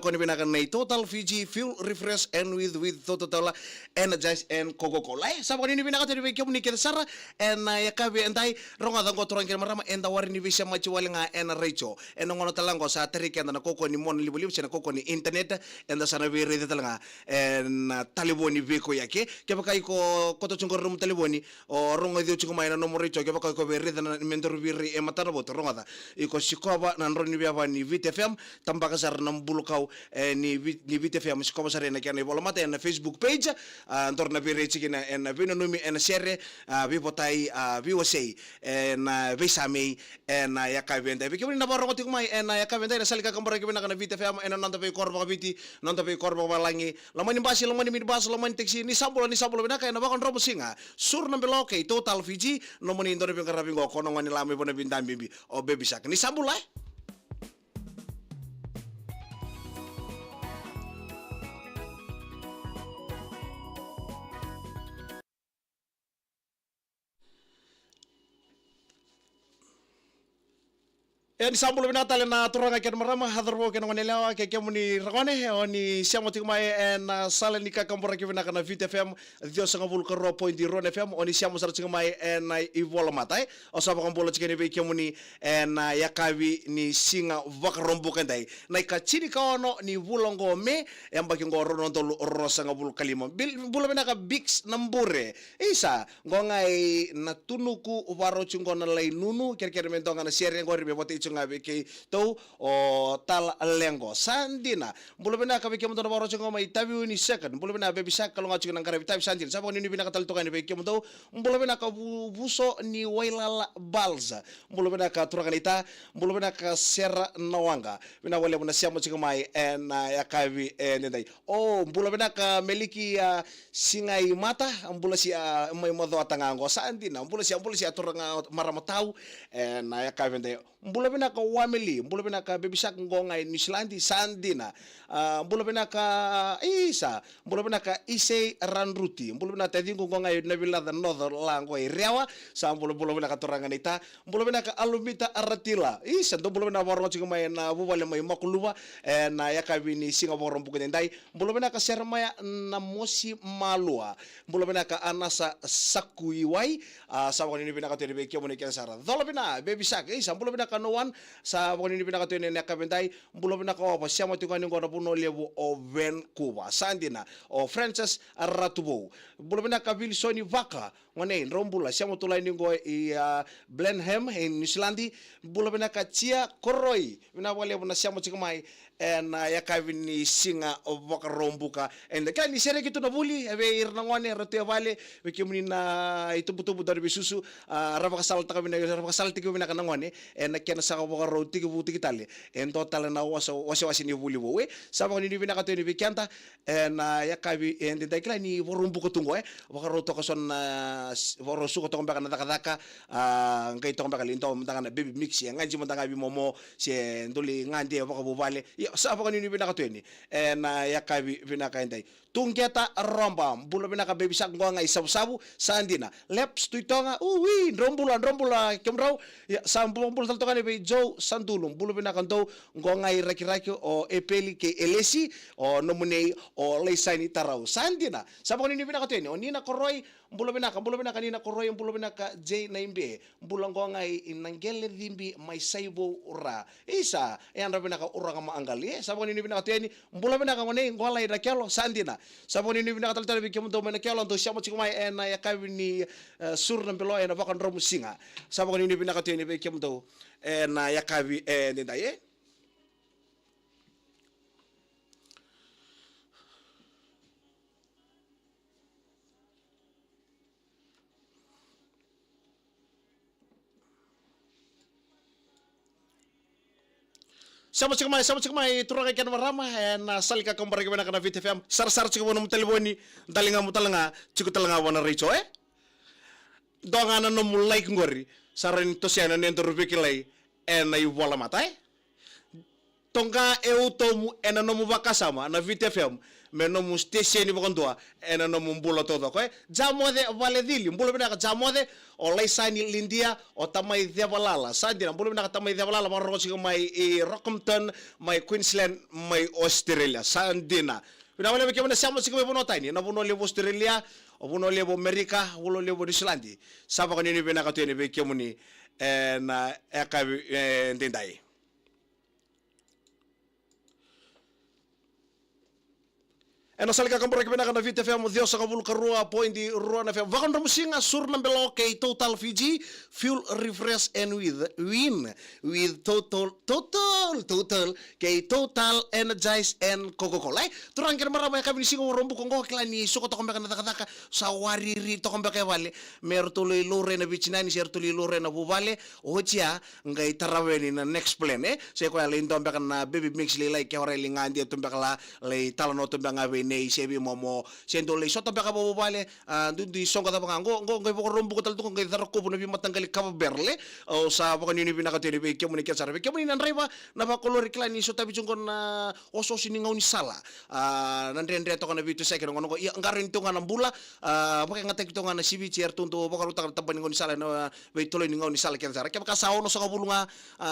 Koni binakan na Total Fiji Fuel Refresh and with Total Energize and Coca-Cola. Sabi ni binakan tadi bigyan ni kita sara and yakabi entay ronga dang ko turang kira marama and awari ni bisya machiwali nga and recho and ngono talango sa terika na koko ni mon libu na koko ni internet and sana biri talanga and taliboni biko yake kaya kai ko koto chungko rum taliboni o ronga dio chungko mai na nomo recho kaya kai ko biri na mentor biri e matarabo ronga da iko shikoba na roni biaba ni VTFM tambaka sar nambulukau ni VTFM shikoba sar na kaya ni bolamata na Facebook page antor na biri chikina and vino numi and share vipotai viwasay and visami and yakavenda bikibin na baro kotik mai and yakavenda na salika kambara kibina kana VTFM and nanta pe korba kabiti nanta pe korba balangi lamani basi lamani midbas lamani teksi ni sambulo bina kaya na bakon robo singa sur na beloke Total Fiji nomoni indore pe karabingo kono ngani lami bona bindam bibi o baby sak ni sambula ni sambulo binatale na turanga ken marama hadarbo ken ngone lawa ke kemuni ragone oni siamo tikmai en sala ni kakambora ke binaka na VTFM dio sanga bul ko point di ron FM oni siamo sar tikmai en ivola matai o saba kambola tikene be kemuni en yakawi ni singa vakrombo kendai na kachini ka ono ni bulongo me yamba ke ngoro non tolu rosa ngabul kalima bula binaka bix nambure isa ngongai na tunuku waro chungona lai nunu kerker mentonga na sere ngori be bote ngabe ke to o tal lengo sandina bulo bena ka beke mo to baro chongo mai tabi ni second bulo bena be bisa kalau ngaji nang karabi tabi sandina sabo ni bina ka tal to kan beke mo to bulo bena ka buso ni wailala balza bulo bena ka turakanita bulo bena ka serra nawanga bina wale mo na siamo chongo mai en yakabi en dai o bulo bena ka meliki singai mata bulo si mai modo atangango sandina bulo si turanga maramatau en yakabi dai bulo bena ka wamili bulo bena ka bebisak ngonga New Zealand sandina bulo bena ka isa bulo bena ka ise ranruti bulo bena tadi ngonga na villa the north lango rewa sa bulo bena ka toranganita bulo bena ka alumita aratila isa do bulo bena warno chika mai na bubale mai makuluwa na yakabini Singapore mbuken dai bulo bena ka sermaya na mosi malua bulo bena ka anasa sakuiwai sa woni bena ka tebe kemo ne kensara dolo bena bebisak isa bulo bena ka no one sa poni ni pinaka tene na kabentai bulo pinaka opa siamo tikani ngora puno levo o Vancouver sandina o Francis Ratubo bulo pinaka Wilsoni Vaka ngone rombula siamo tulai ningo i Blenheim in New Zealand bulo pinaka Chia Koroi bina wale na siamo tikamai en yakavini singa Vaka rombuka en kan ni sere kitu na buli ave irna ngone ratu vale wikimuni na itu butu dari bisusu rava kasal takabina rava kasal tikabina kana ngone en ken sa ko roti ke buti kitale en total na wasi ni buli wowe saba ni bina ka teni bikanta na yakabi en de kila ni vorumbu ko tungo roto ko son voro su ko to mbaka na daka ngai to mbaka linto mtanga na baby mix nganji mtanga bi momo se nduli ngande ko bubale saba ni bina ka teni na yakabi bina ka ndai tungeta romba bulo bina ka baby sak ngonga isabu sandina leps tuitonga rombula kemrau ya sambu tal to kan be jo sandulum bulu bina kanto ngongai raki-raki o epeli ke elesi o nomune o lesaini tarau sandina sabo ni bina kateni o nina koroi bulu bina ka nina koroi bulu bina ka j na imbe bulu ngongai inangele dimbi mai saibo ura isa anda bina ka ura kama angali sabo ni bina kateni bulu bina ka ngone ngolai rakelo sandina sabo ni bina ka tal bi kemundo mena kelo ndo siamo chikumai ena yakabini sur na belo ena bakan romu singa sabo ni bina kateni be kemundo na yakabi ndaye sama cikamai turang ikan marama na salika kambara gimana kana VTFM sar cikamu telefoni dalinga mutalanga ciku talanga wana rico dongana no mulai ngori saran to siana nento rubiki lai na iwala matai tonga eutomu enanomu vakasama na VTFM menomu station ibokondua enanomu mbulo todo ko jamode valedili mbulo bina ka jamode o laisani lindia o tamai devalala sandina mbulo bina ka tamai devalala maro ko mai Rockhampton mai Queensland mai Australia sandina bina wale ke bina siamo sikome bono tani na bono levo Australia o bono levo America bono levo New Zealand saba ko ni bina ka tene be kemuni na eka ndendai. Ena salika kambora kibena kana VTFM Dios sa kabul karua pointi ruana FM vakan romusinga sur nambelo kay Total Fiji fuel refresh and with total kay Total Energize and Coca-Cola turang kira marama kami singo rombu kongo klani soko to kombeka nakataka sa wariri to kombeka vale mertolo lore na bichinani sertolo lore na buvale ochia ngai taraweni na next plan se ko ale ndombe kana baby mix le like hore lingandi tombeka la le talano tombeka nei sebi momo sendo le soto baka bo bale dundi songa ta banga ngo ngo rombu ko tal to ngai daro ko bu nabi matangali ka berle o sa baka ni bina ka tele be kemuni ke sarbe kemuni nan reba na ba kolori klani so tabi jongon na oso sini ngau ni sala nan rendre to kana bitu sekere ngono ya ngarin to ngana bula baka ngata to ngana sibi cer tuntu baka ruta tabani ngoni sala na be tolo ni ngau ni sala ke sara ke baka sa ono so bulunga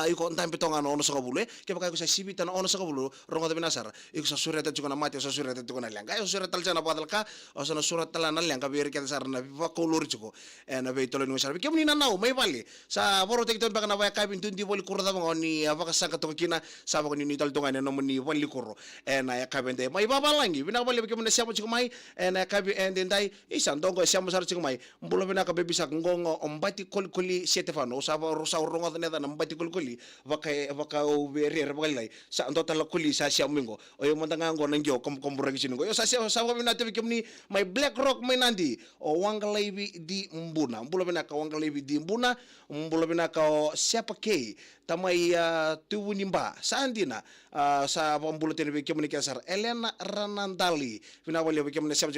iko ntampe to ngana ono so bulu ke baka ko sa sibi tan ono so bulu rongo tabi nasar iko sa sureta jona mate sa sureta na langa yo surat tal jana badal ka o sana surat tal na langa biar kita sarna va kolor chuko na be tolo ni sarbi kemni na nau mai vale sa boro tek ton bakana wa kabin tundi boli kurda ba ni ava ka sanga to kina sa ba ni tal tonga no ni boli kurro na ya kabin de mai baba langi bina bali kemni siamo chuko mai na kabin en dai isan dongo siamo sar chuko mai mbulo bina ka be bisa ngongo ombati kolkoli Stefano sa ba rosa rongo na na ombati kolkoli vaka o berer balai sa ndo tal koli sa siamo mingo o yo mandanga ngo nangyo kombura ngo yo sa bina te kemni mai Black Rock mai nandi o wangalebi di mbuna mbulo bina ka wangalebi di mbuna mbulo bina ka siapa ke tamai tuwunimba sandina sa mbulo te kemni kasar Elena Ranandali bina wale kemni siapa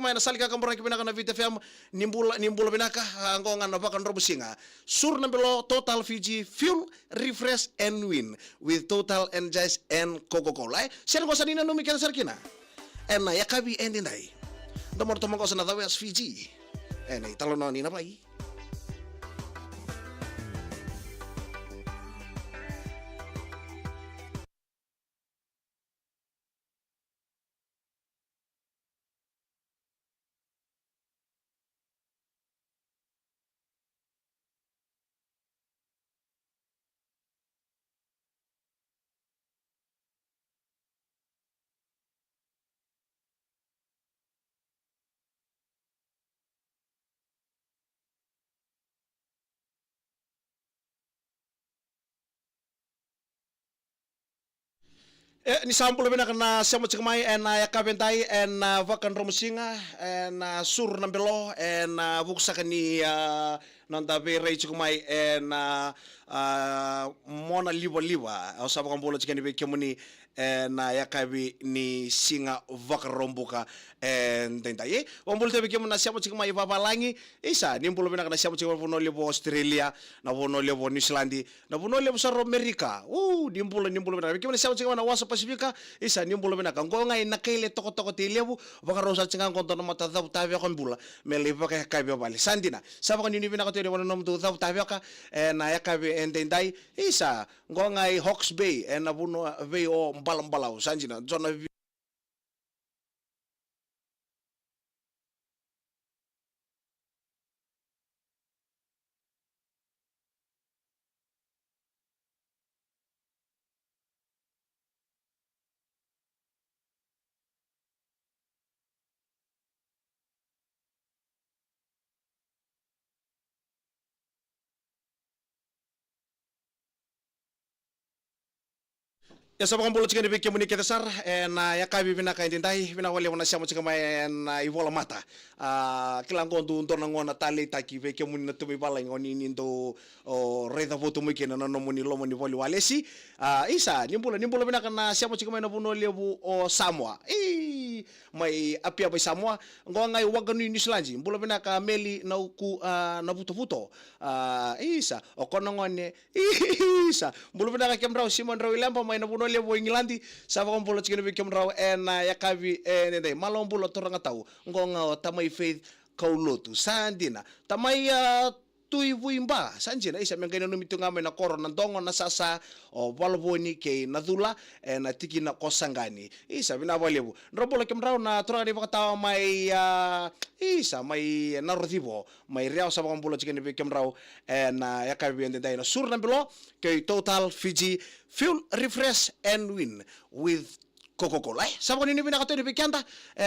mai na salika kambora bina ka na VTFM nimbula bina ka ngonga na bakan robusinga sur nambelo Total Fiji fuel refresh and win with Total Energize and Coca-Cola sen ko sanina no mi kasar kina ena ya kabi endindai domor tomong ko sa nadawas Fiji ena italono ni na pai ni sampul bina kana siamo cikmai ya kabentai vakan romusinga sur nambelo vuksa kani nanta be rei cikmai mona liwa o sabo kan bolo cikani be kemuni ya kabi ni singa vakan rombuka tentai ombul tebe kemuna siamo cikmai babalangi isa ni bolo bina kana siamo cikmai vono levo Australia na vono levo New Zealand na vono levo saro America ni bolo bina kemuna siamo cikmai na wasa Pasifika isa ni bolo bina kan ngonga ina kele toko ti levo vakan rosa cingang konto na mata dau tabe kon bula mele vakan kabi bali sandina sabo kan ni bina ka tere wono nom tu dau tabe ka na ya kabi endendai isa ngonga Hawke's Bay na vuno ve o mbalambalau sanjina zona ya sa mga bulot ni kemuni kita sar na ya kabi bina ka indai bina wale wana siamo chika mai na ivola mata kilango ndu ndo ngona tali taki be kemuni na tumi bala ngoni nindo o reda voto mu kena no muni lo muni voli walesi isa nimbula bina kana siamo chika mai na buno lebu o Samoa Fiji mai apia bai Samoa ngo ngai waganu New Zealand mbula bina ka meli na uku na vuto isa o kono ngone isa mbula bina ka kemrau Simon Rawilemba mai na buno le bo England sa va mbula chikene bi kemrau ya kavi nende malombulo toranga tau ngo nga tamai faith kaulotu sandina tamai tui vuimba sanjina isa mengaina no mitunga me na korona ndongo na sasa o balboni ke na dula na tiki na kosangani isa bina balebu nrobola kemrau na toranga ni bakata mai isa mai na rodivo mai real sa bambulo chikene be kemrau na yakabi ende dai na surna bilo ke Total Fiji fuel refresh and win with Coca-Cola sabon ini bina kato di pikanta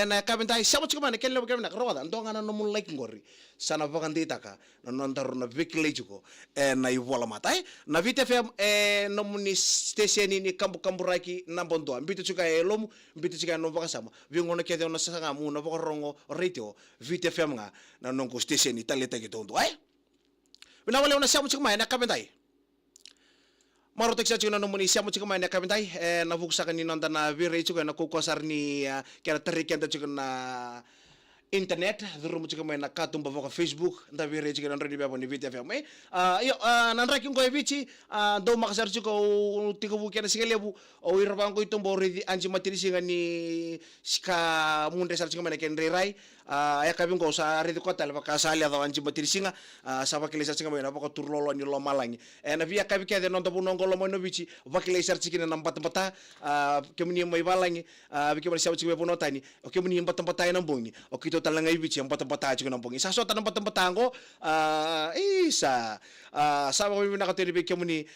na kabentai sabot chikama kelle bo kemna roda ndonga na no mun like ngori sana bakandita ka no nontar na vikle juko na ivola matai na VTFM no mun station ini kambu raki na bondo mbito chuka lomu mbito chuka no bakasama vingono kete no sanga mu no bokorongo radio VTFM nga na nongo station italeta gitondo bina wale una sabot chikama na kabentai Maro teksa chuna no muni siamo chika maina kabentai na vuksa kan ni nonda na vire chuka na kukosar ni kera terikenta chuka na internet dhurumu chika maina katumba voka Facebook nda vire chika na radio babo ni VTFM yo nan rakin ko evichi do makasar chuka tigo bu kena sigelebu o irbango itumbo ridi anji matiri singa ni ska munde sar chika maina ken rai ya kabin ko sa ridi kota leba kasali ado anji matiri singa sa vakile sar chika maina bako turlolo ni lo malangi na via kabi kede nonda bu nongolo mo no vichi vakile sar chika na mbata kemuni mai balangi bikemani sa chika bu notani o kemuni mbata na mbongi o kito talanga ibichi mbata chika na mbongi sa so tan mbata ngo isa sa ko bina ka tiri bikemuni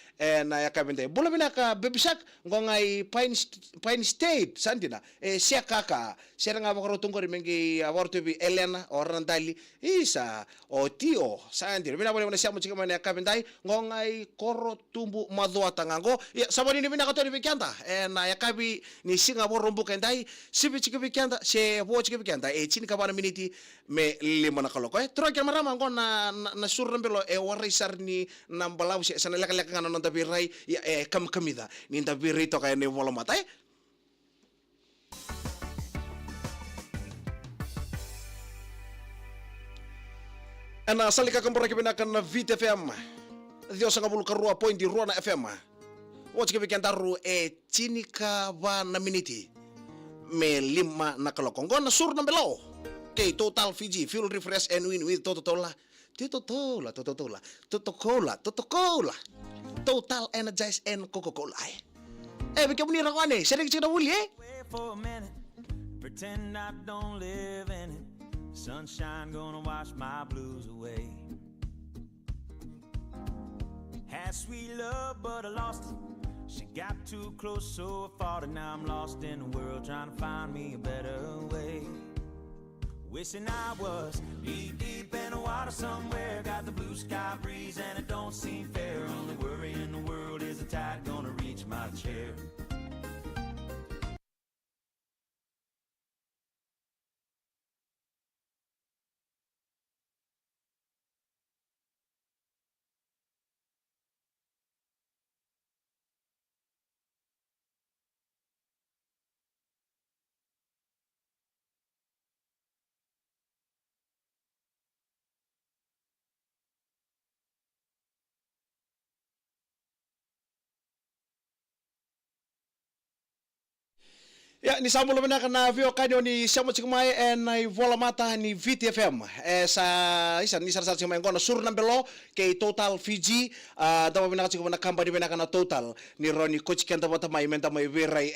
na ya kabin bula bina ka bebisak ngongai Pine State sandina sia kaka sia nga bakaro tungori mengi aborto bi Elena orandali isa o tio sandina bina bole sia mo chika mane kabendai ngongai koro tumbu madua tangango ya saboni ni bina ka tori bikanta na ya kabi ni singa borombu kendai sibi chika bikanta se bo chika bikanta chini ka bana miniti me lima na kaloko tro ke marama ngon na surrembelo warisar ni nambalau se sana leka ngano nonta birai ya kamida ni nta birai to kay ne wala matai ana salika kambora kibina kan VTFM dio sanga bulu karua point di Ruana FM watch ke bikin taru chinika ba na miniti me lima na kaloko ngona sur na belo ke Total Fiji fuel refresh and win with Totola Total Energize and Coca-Cola bikin bunyi rakwane sering cina wuli pretend I don't live in it. Sunshine gonna wash my blues away. Had sweet love, but I lost it. She got too close, so I fought it. Now I'm lost in the world, trying to find me a better way. Wishing I was deep in the water somewhere. Got the blue sky breeze, and it don't seem fair. Only worry in the world is the tide gonna reach my chair. Ya ni sambulo bina kana vio kanyo ni siamo chikumai na vola mata ni VTFM sa isa ni sarsa chikumai ngona sur nambelo ke Total Fiji dawa bina chikumai na company bina kana Total ni roni coach kenta bota mai menta mai verai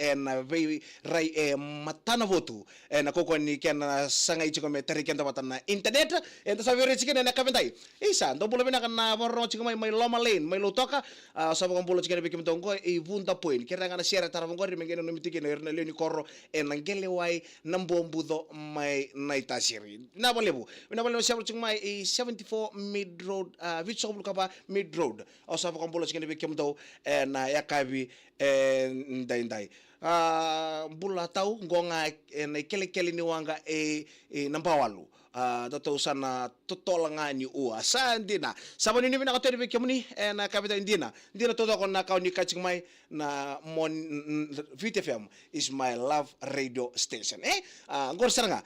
rai matana votu na koko ni kena sanga chikumai teri kenta bota na internet enta sa vere chikene na kabentai isa ndo bulo bina kana borro chikumai mai loma lane mai lotoka sa bulo chikene bikim tongo e vunda point kera ngana share taravongori mengeno no mitike na leni nangele wai nambombudo mai naitasiri na bolebu siamo chingmai 74 mid road vitso kapa mid road osa ko mbolo chingene be kemdo na yakabi ndai bula tau ngonga na kele ni wanga nampawalu toto sana totolanga ni ua sandina sabani ni bina kateri be kemuni na kapita indina toto ko na kauni kaching mai na mon VTFM is my love radio station ngor saranga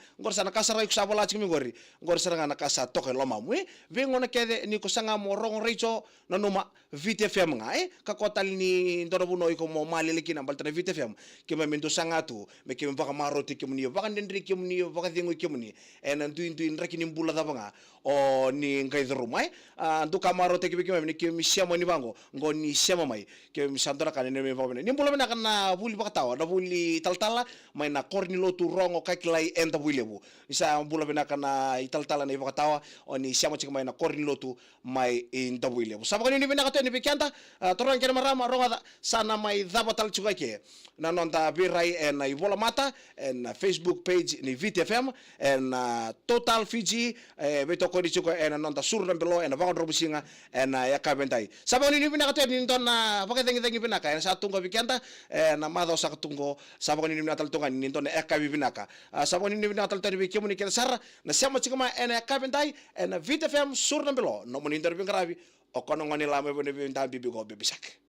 kasara ku sabola chimi ngori ngor saranga na kasa toke loma mu vengo na kede ni ko sanga morong recho na numa VTFM nga ka kotal ni ndorobu no ko mo malile kina balta na VTFM kema mento sanga tu me kema baka maroti kemuni baka ndendri kemuni baka dingo kemuni tuin rakini mbula da banga o ni ngai rumai ndu kamaro te kibiki me kimi siamo ni bango ngo ni siamo mai kimi sandora kan ne me bobene ni mbula na kana buli bakatawa da buli taltala mai na korni lotu rongo kakilai enta builebu isa mbula bena kana italtala ne bakatawa o ni siamo chik mai na korni lotu mai enta builebu sabani ni bena kato ni bikanta torang kena marama ronga sana mai dabatal chugake na nonta birai en ivola mata en Facebook page ni VTFM en Total Fiji beto ko dichuko en nonta surna belo en bangon robusinga en yakabentai sabani ni bina kato ni tona pakatengi binaka en satungo bikanta na mado sakatungo sabani ni bina taltunga ni tona yakabi binaka sabani ni bina taltani bikemu ni kena sar na siamo chikama en yakabentai en VTFM surna belo no moni interview gravi o kono ngani lame bone binta bibi go bibisak